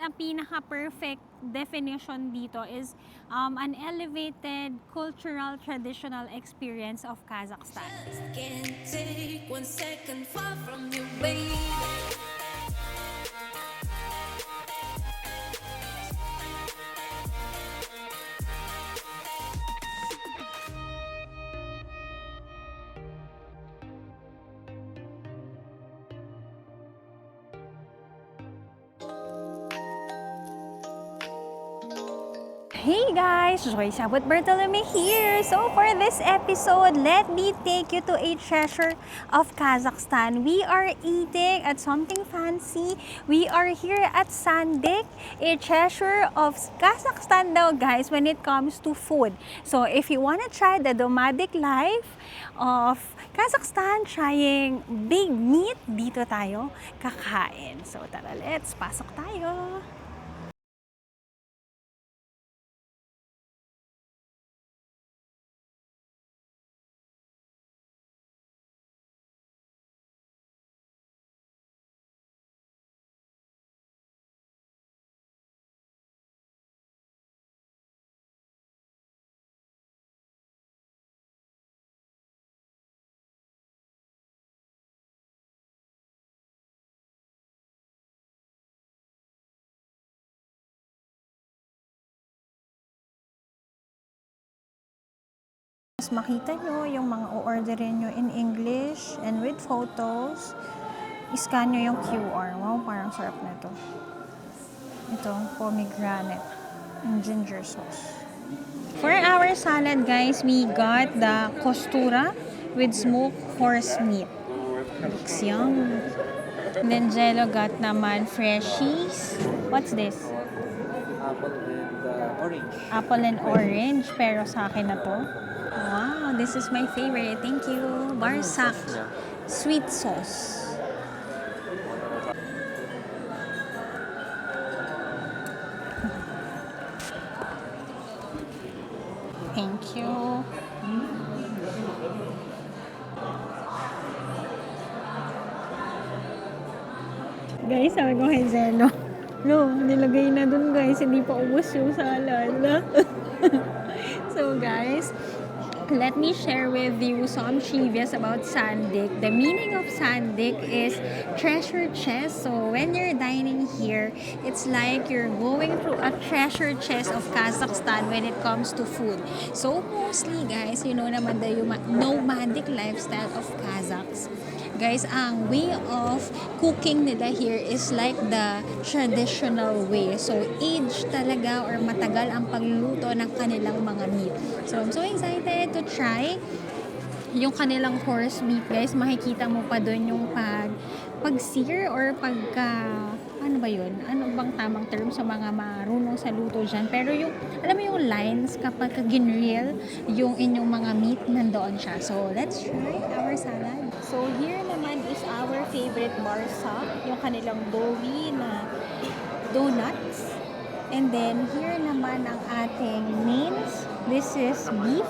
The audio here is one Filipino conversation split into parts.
Ang pinaka-perfect definition dito is an elevated cultural traditional experience of Kazakhstan. Just can't take 1 second far from you, baby. Hey guys, Joyce Abot Bartolome here. So for this episode, let me take you to a treasure of Kazakhstan. We are eating at something fancy. We are here at Sandik, a treasure of Kazakhstan daw guys when it comes to food. So if you want to try the nomadic life of Kazakhstan, trying big meat, dito tayo kakain. So tara, let's pasok tayo. Mas makita nyo yung mga o-orderin nyo in English and with photos, iscan nyo yung QR. Wow, parang sarap na ito. Ito, pomegranate and ginger sauce. For our salad guys, we got the kostura with smoked horse meat. Looks yum. And then Jello got naman freshies. What's this? Apple and orange. Apple and orange, pero sa akin na to. Wow, this is my favorite. Thank you. Barsak sweet sauce. Thank you. Guys, sabi ko kay Zeno. No, nilagay na dun guys. Hindi pa ubos yung salad. So guys, let me share with you some trivias about Sandik. The meaning of Sandik is treasure chest. So when you're dining here, it's like you're going through a treasure chest of Kazakhstan when it comes to food. So mostly guys, you know naman the nomadic lifestyle of Kazakhs. Guys, ang way of cooking nila here is like the traditional way. So, age talaga or matagal ang pagluluto ng kanilang mga meat. So, I'm so excited to try yung kanilang horse meat, guys. Makikita mo pa doon yung pag-sear or ano ba yun? Ano bang tamang term sa mga marunong sa luto dyan? Pero yung, alam mo yung lines kapag ginreel yung inyong mga meat, nandoon siya. So, let's try our salad. So, here naman is our favorite barsak, yung kanilang doughy na donuts. And then, here naman ang ating mains. This is beef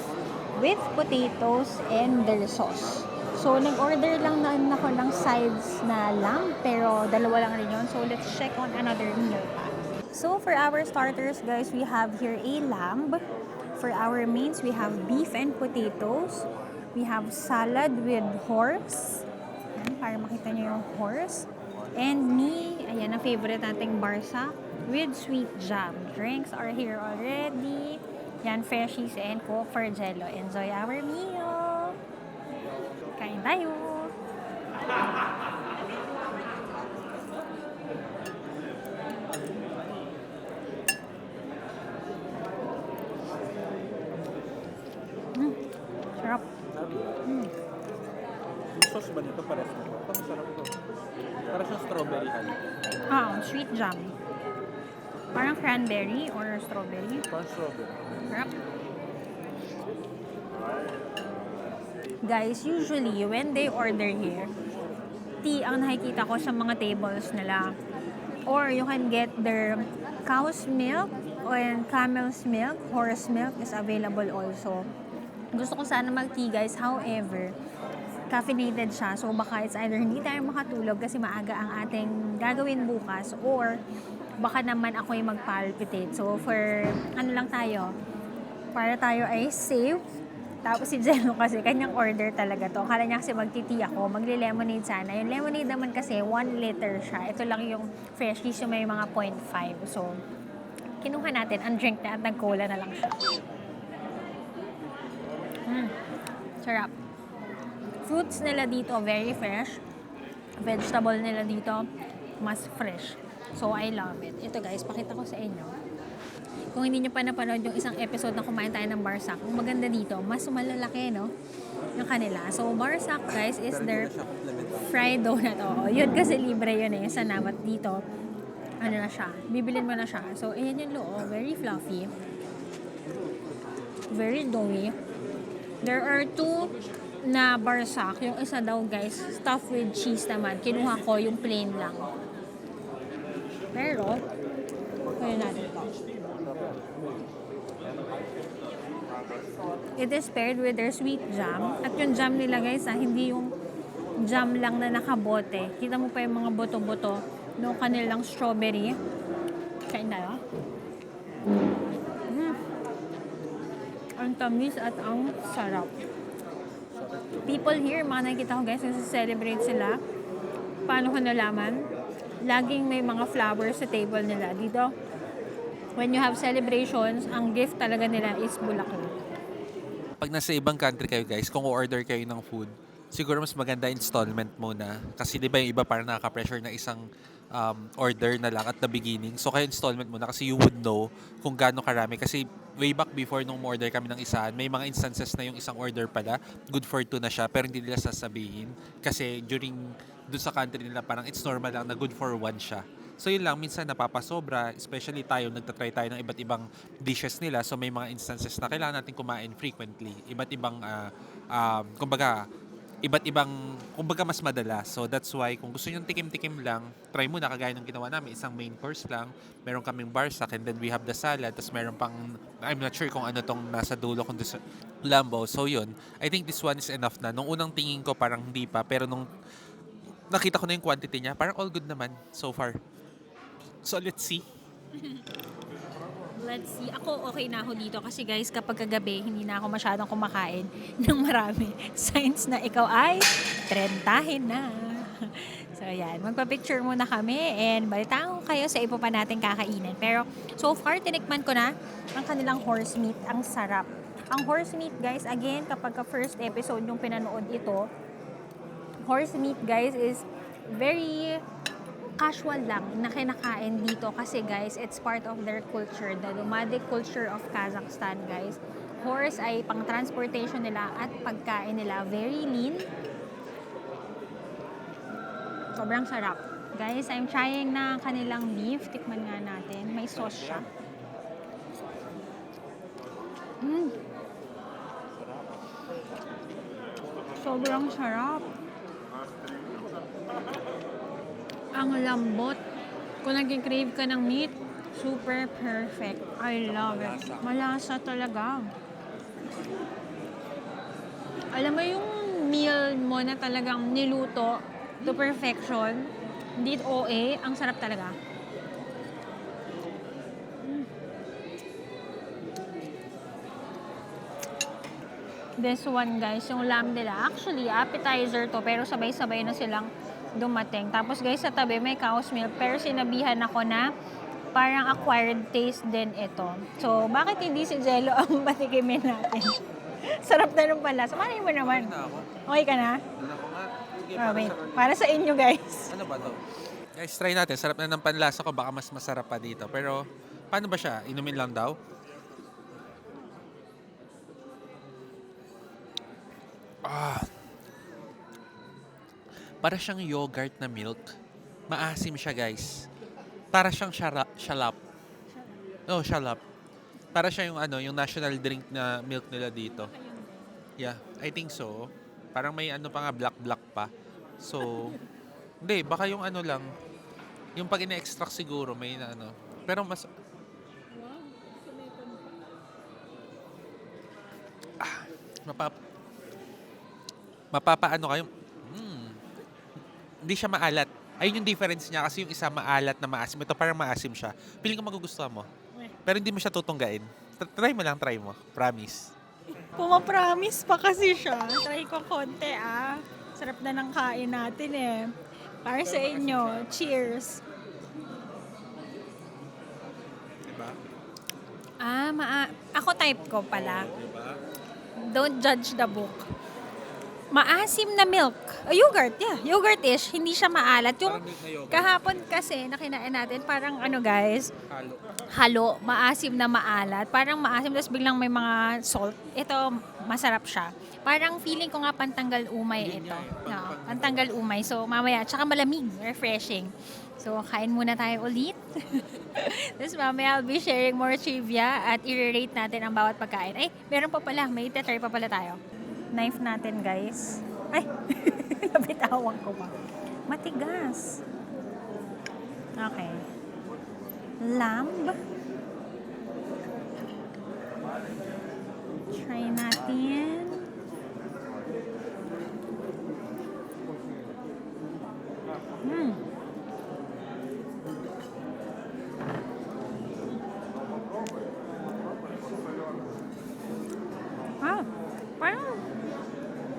with potatoes and their sauce. So, nag-order lang na ako ng sides na lamb, pero dalawa lang rin yun. So, let's check on another meal pa. So, for our starters, guys, we have here a lamb. For our mains, we have beef and potatoes. We have salad with horse. Ayan, para makita nyo yung horse. And me, ayan, ang favorite nating barsak with sweet jam. Drinks are here already. Yan, freshies and Coke for Jello. Enjoy our meal! Kain tayo! Sarap. Yung sauce ba nito pares na? Ito masarap to. Parang siyang strawberry honey. Sweet jam. Parang cranberry or strawberry. Parang strawberry. Sarap. Guys, usually when they order here, tea ang nakikita ko sa mga tables nila. Or you can get their cow's milk and camel's milk, horse milk is available also. Gusto ko sana mag-tea guys, however, caffeinated siya. So baka it's either hindi tayo makatulog kasi maaga ang ating gagawin bukas or baka naman ako yung mag-palpitate. So, for ano lang tayo, para tayo ay safe. Tapos si Jello kasi, kanyang order talaga to. Akala niya kasi magtiti ako, magli-lemonade sana. Yung lemonade naman kasi, 1 liter siya. Ito lang yung fresh juice, yung may mga 0.5. So, kinuha natin ang drink na at nag-cola na lang siya. Sarap. Fruits nila dito, very fresh. Vegetable nila dito, mas fresh. So, I love it. Ito guys, pakita ko sa inyo. Kung hindi nyo pa napanood yung isang episode na kumain tayo ng Barsak, ang maganda dito, mas malalaki, no? Yung kanila. So, Barsak, guys, is their fried donut. Oo, yun kasi libre yun eh. Sa Navat dito, ano na siya, bibilin mo na siya. So, ayan yung loob. Very fluffy. Very doughy. There are 2 na Barsak. Yung isa daw, guys, stuffed with cheese naman. Kinuha ko yung plain lang. Pero, kaya natin ito. It is paired with their sweet jam. At yung jam nila guys, hindi yung jam lang na nakabote. Kita mo pa yung mga boto-boto ng kanilang strawberry. Kain tayo. Ang tamis at ang sarap. People here, mga nakikita ko guys, nasa-celebrate sila. Paano ko nalaman? Laging may mga flowers sa table nila. Dito, when you have celebrations, ang gift talaga nila is bulaklak. Pag nasa ibang country kayo guys, kung order kayo ng food, siguro mas maganda installment muna. Kasi di ba yung iba parang nakaka-pressure na isang order na lang at the beginning. So kaya installment muna kasi you would know kung gaano karami. Kasi way back before nung order kami ng isaan, may mga instances na yung isang order pala, good for 2 na siya, pero hindi nila sasabihin. Kasi during dun sa country nila, parang it's normal lang na good for 1 siya. So yun lang, minsan napapasobra, especially tayo, nagtatry tayo ng iba't ibang dishes nila. So may mga instances na kailangan natin kumain frequently. Iba't ibang, kumbaga mas madalas. So that's why, kung gusto nyo tikim-tikim lang, try muna kagaya ng ginawa namin, isang main course lang. Meron kaming Barsak and then we have the salad. Tapos meron pang, I'm not sure kung ano tong nasa dulo, kung Lambo. So yun, I think this one is enough na. Nung unang tingin ko parang hindi pa, pero nung nakita ko na yung quantity niya, parang all good naman so far. So, let's see. Let's see. Ako okay na ako dito kasi guys, kapag kagabi, hindi na ako masyadong kumakain ng marami. Signs na ikaw ay trentahin na. So, yan. Magpa-picture muna kami and balitaan ko kayo sa iba pa natin kakainin. Pero, so far, tinikman ko na ang kanilang horse meat. Ang sarap. Ang horse meat, guys, again, kapag ka-first episode yung pinanood ito, horse meat, guys, is very casual lang na kinakain dito kasi guys, it's part of their culture, the nomadic culture of Kazakhstan guys. Horse ay pang transportation nila at pagkain nila very lean. Sobrang sarap. Guys, I'm trying na kanilang beef. Tikman nga natin. May sauce siya. Sobrang sarap. Ang lambot. Kung nag-crave ka ng meat, super perfect. I love it. Malasa talaga. Alam mo yung meal mo na talagang niluto to perfection, hindi OA, ang sarap talaga. This one guys, yung lamb nila. Actually, appetizer to, pero sabay-sabay na silang dumating. Tapos guys, sa tabi may cow's milk, pero sinabihan ako na parang acquired taste din ito. So, bakit hindi si Jello ang patikimin natin? Sarap na nung pala. Samanin mo naman. Okay ka na? Wait. Para sa inyo guys. Ano ba to? Guys, try natin. Sarap na ng panlasa ko. Baka mas masarap pa dito. Pero, paano ba siya? Inumin lang daw? Para siyang yogurt na milk. Maasim siya, guys. Para siyang shalap. Oh, shalap. Para siya yung yung national drink na milk nila dito. Yeah, I think so. Parang may pa nga, black pa. So, hindi, baka yung lang. Yung pag ina-extract siguro, may Pero mas... Mapapaano kayo? Hindi siya maalat. Ayun yung difference niya kasi yung isa maalat na maasim. Ito parang maasim siya. Feeling ko magugustuhan mo. Pero hindi mo siya tutunggain. Try mo lang, try mo. Promise. Pumapromise pa kasi siya. Try ko konti Sarap na ng kain natin eh. Para sa inyo, cheers. Diba? Ako type ko pala. Diba? Don't judge the book. Maasim na milk. Yogurt, yeah. Yogurt-ish. Hindi siya maalat. Yung Parang milk na yogurt. kahapon kasi na kinain natin, parang guys, Halo. halo, maasim na maalat. Parang maasim, tapos biglang may mga salt. Ito, masarap siya. Parang feeling ko nga pantanggal umay ito. No, pantanggal umay. So, mamaya, tsaka malamig, refreshing. So, kain muna tayo ulit. Tapos mamaya, I'll be sharing more trivia at i-rate natin ang bawat pagkain. Ay, meron pa pala. May try pa pala tayo. Knife natin, guys. Ay, nabitawan ko pa. Matigas. Okay. Lamb. Try natin.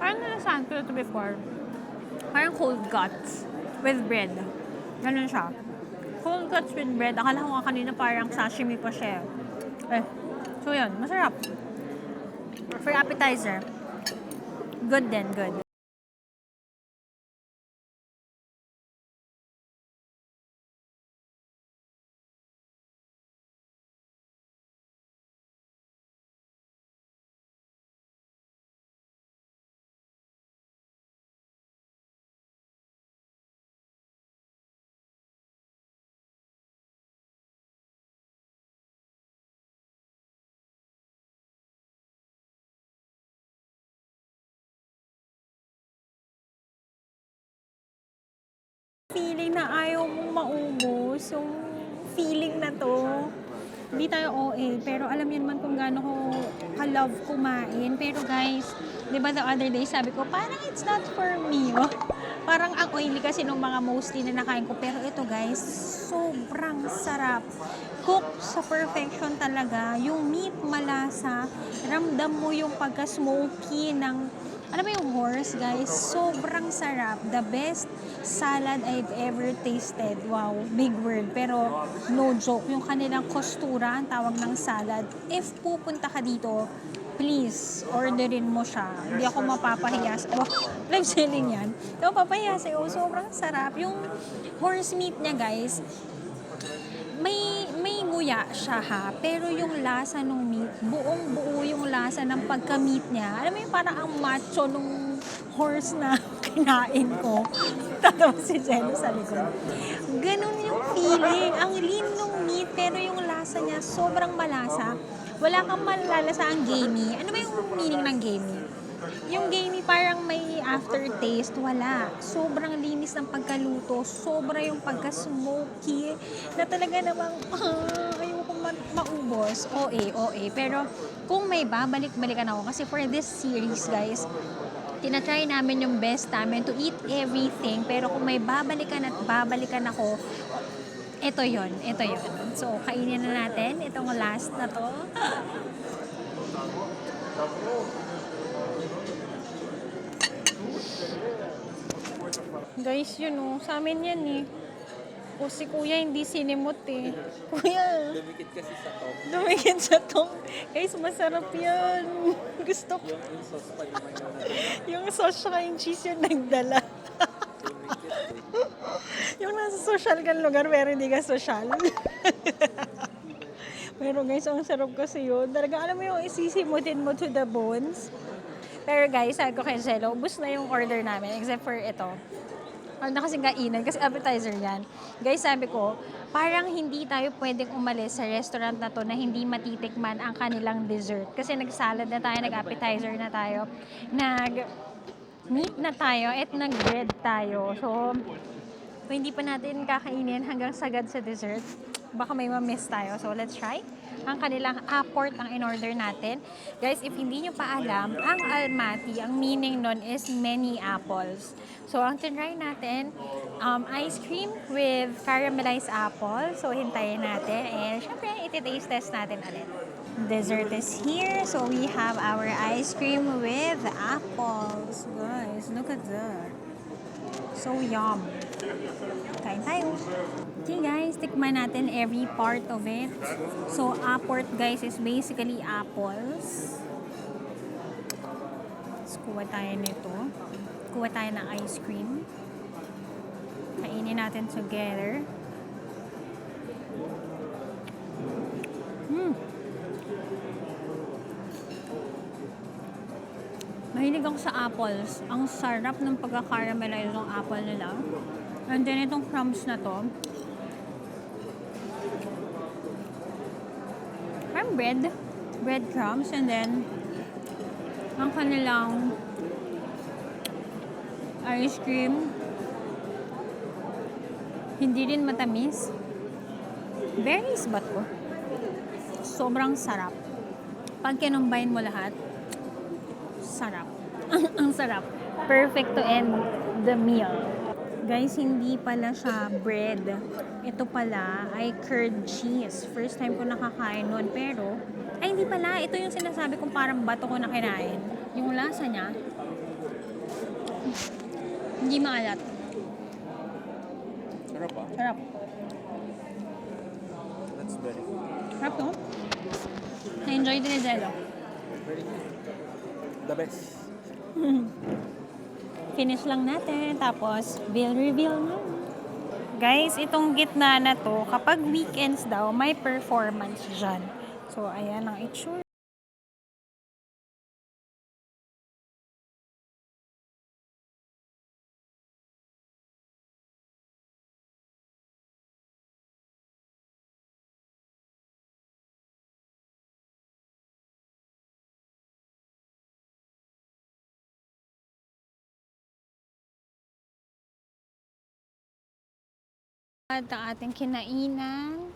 Parang nalasahan ko ito before. Parang cold cuts with bread. Ganun siya. Cold cuts with bread. Akala ko nga kanina parang sashimi pa siya. So yun, masarap. For appetizer. Good din, good. Feeling na ayaw mong maubos, yung feeling na to. Hindi tayo OA, pero alam niyo naman kung gaano ko ka-love kumain. Pero guys, di ba the other day sabi ko, parang it's not for me. Oh. Parang ang oily kasi nung mga mostly na nakain ko. Pero ito guys, sobrang sarap. Cook sa perfection talaga. Yung meat malasa, ramdam mo yung pagka-smoky ng alam mo yung horse, guys? Sobrang sarap. The best salad I've ever tasted. Wow, big word. Pero no joke, yung kanilang kostura, ang tawag ng salad. If pupunta ka dito, please, orderin mo siya. Hindi ako mapapahiya. Live selling yan. Hindi ako mapapahiya sa'yo. Sobrang sarap. Yung horse meat niya, guys, may nguya siya pero yung lasa ng meat, buong buo yung lasa ng pagka-meat niya. Alam mo yung parang ang macho nung horse na kinain ko. Tatawa si Jello sa likod. Ganun yung feeling. Ang lean nung meat, pero yung lasa niya sobrang malasa. Wala kang malalasa ang gamey. Ano ba yung meaning ng gamey? Yung gamey parang may aftertaste, wala. Sobrang linis ng pagkaluto, sobra yung pagka-smoky, na talaga namang, ayoko maubos. OA. Pero kung may babalik-balikan ako, kasi for this series, guys, tinatry namin yung best namin to eat everything, pero kung may babalikan at babalikan ako, ito yon. So, kainin na natin itong last na to. Guys, sa amin yan eh. O si kuya hindi sinimot eh. Kuya, Dumikit kasi sa top. dumikit sa tong. Guys, masarap yan. Gusto ko. Yung sauce pa yung mayonnaise. Yung sauce saka yung cheese yung nagdala. Yung nasa social kang lugar pero hindi ka social. Pero guys, ang sarap kasi yun. Talaga, alam mo yung isisimutin mo to the bones. Pero guys, sabi ko kay Jello, ubus na yung order namin except for ito. Ano na kasing kainan kasi appetizer yan. Guys, sabi ko, parang hindi tayo pwedeng umalis sa restaurant na to na hindi matitikman ang kanilang dessert. Kasi nag-salad na tayo, nag-appetizer na tayo, nag-meat na tayo, at nag-bread tayo. So, kung hindi pa natin kakainin hanggang sagad sa dessert, baka may ma-miss tayo. So, let's try. Ang kanilang apport ang in-order natin. Guys, if hindi nyo pa alam, ang Almaty, ang meaning nun is many apples. So, ang tinry natin, ice cream with caramelized apple. So, hintayin natin. And, syempre, iti-taste test natin ulit. Dessert is here. So, we have our ice cream with apples. Guys, look at that. So, yum. Kain tayo. Okay guys, tikman natin every part of it. So, apport guys is basically apples. Let's kuha tayo nito. Kuha tayo ng ice cream. Kainin natin together. Mahilig ako sa apples. Ang sarap ng pagka-caramelize ng apple nila. And then itong crumbs na to, parang bread crumbs, and then ang kanilang ice cream, hindi rin matamis. Berries ba to? Sobrang sarap. Pag kinumbine mo lahat, sarap. Ang sarap. Perfect to end the meal. Guys, hindi pala siya bread. Ito pala ay curd cheese. First time ko nakakain nun. Pero, ay hindi pala. Ito yung sinasabi kong parang bato ko na kinain. Yung lasa niya, hindi maalat. Sarap ah. Sarap. That's very good. Sarap to. Na-enjoy din ni Jello. Very good. The best. Finish lang natin, tapos bill reveal na. Guys, itong gitna na to, kapag weekends daw, may performance dyan. So, ayan ang itsura. At ang ating kinainan,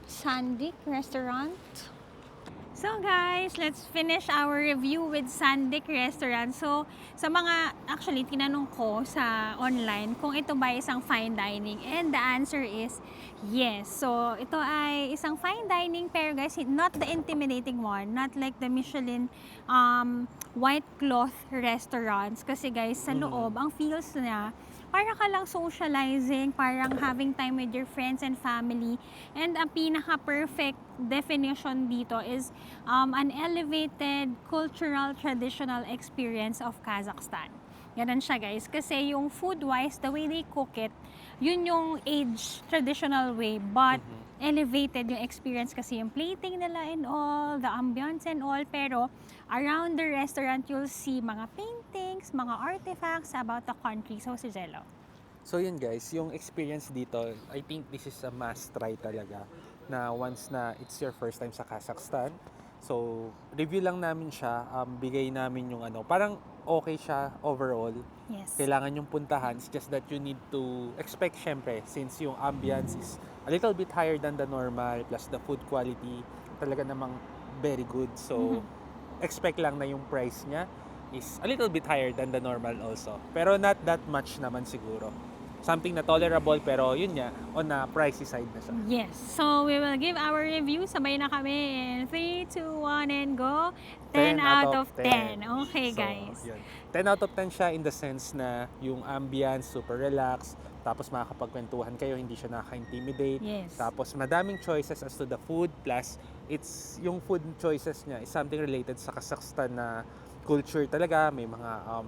Sandik Restaurant. So guys, let's finish our review with Sandik Restaurant. So, sa mga, actually, tinanong ko sa online kung ito ba isang fine dining. And the answer is yes. So, ito ay isang fine dining, pero guys, not the intimidating one. Not like the Michelin white cloth restaurants. Kasi guys, sa loob, ang feels niya, para ka lang socializing, parang having time with your friends and family. And ang pinaka-perfect definition dito is an elevated cultural traditional experience of Kazakhstan. Ganun siya guys. Kasi yung food-wise, the way they cook it, yun yung age traditional way. But elevated yung experience kasi yung plating nila and all, the ambience and all. Pero around the restaurant, you'll see mga paintings, mga artifacts about the country. So, si Jello. So yun guys, yung experience dito, I think this is a must try talaga. Na once na it's your first time sa Kazakhstan. So, review lang namin siya, bigay namin yung ano, parang okay siya overall. Yes. Kailangan yung puntahan. It's just that you need to expect syempre, since yung ambience is a little bit higher than the normal, plus the food quality, talaga namang very good. So, expect lang na yung price niya is a little bit higher than the normal also. Pero not that much naman siguro. Something na tolerable, pero yun nga, on a pricey side na siya. Yes. So, we will give our review. Sabay na kami in 3, 2, 1, and go. 10 out of 10. Okay, So, guys. yun. 10 out of 10 siya in the sense na yung ambience, super relaxed, tapos makakapagkwentuhan kayo, hindi siya nakaka-intimidate. Yes. Tapos madaming choices as to the food, plus yung food choices niya is something related sa Kazakhstan na culture talaga. May mga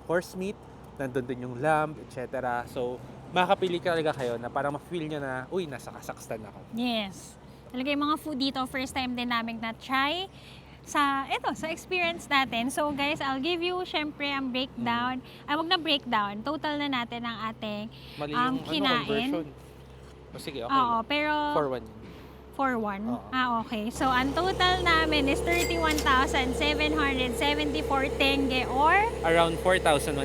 horse meat, nandun din yung lamb, etc. So, makakapili talaga kayo na parang ma-feel nyo na, uy, nasa Kazakhstan ako. Yes. Talaga yung mga food dito, first time din namin na-try sa experience natin. So guys, I'll give you syempre ang breakdown. Ay, wag na breakdown. Total na natin ang ating Mali yung kinain. conversion. O sige, okay. Oo, pero For one. for one. Oo. Okay. So ang total namin is 31,774 tenge or Around 4,100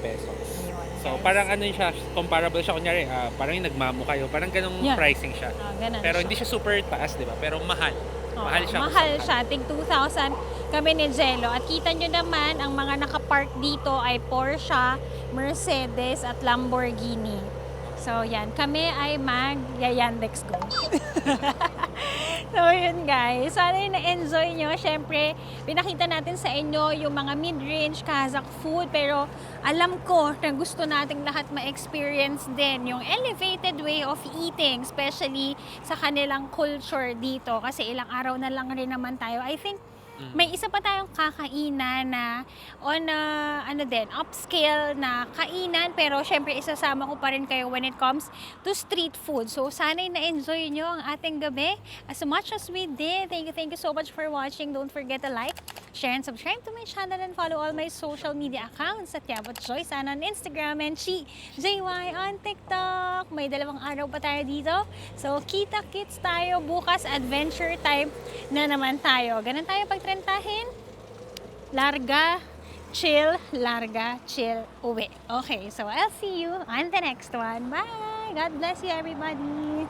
pesos. So, guys. parang ano siya, comparable siya, kunyari, parang yung nagmamo kayo, parang ganong Yeah. pricing siya. Ganun Pero siya. hindi siya super taas, di ba? Pero mahal. Oo, Mahal siya. Mahal kung siya. Tig 2,000 kami ni Jello. At kita nyo naman, ang mga nakapark dito ay Porsche, Mercedes, at Lamborghini. So, yan. Kami ay mag-Yandex Go. So, yun guys. Sana yung na-enjoy nyo. Siyempre, pinakita natin sa inyo yung mga mid-range Kazakh food. Pero alam ko na gusto nating lahat ma-experience din yung elevated way of eating. Especially sa kanilang culture dito. Kasi ilang araw na lang rin naman tayo. I think may isa pa tayong kakainan na on upscale na kainan, pero syempre isasama ko pa rin kayo when it comes to street food. So sana'y na-enjoy nyo ang ating gabi as much as we did. Thank you so much for watching. Don't forget to like, share, and subscribe to my channel and follow all my social media accounts at Yabot Joy Sana on Instagram and JY on TikTok. May 2 araw pa tayo dito. So kita-kits tayo bukas, adventure time na naman tayo. Ganun tayo pagtrentahin. Larga, chill, uwi. Okay, so I'll see you on the next one. Bye! God bless you everybody!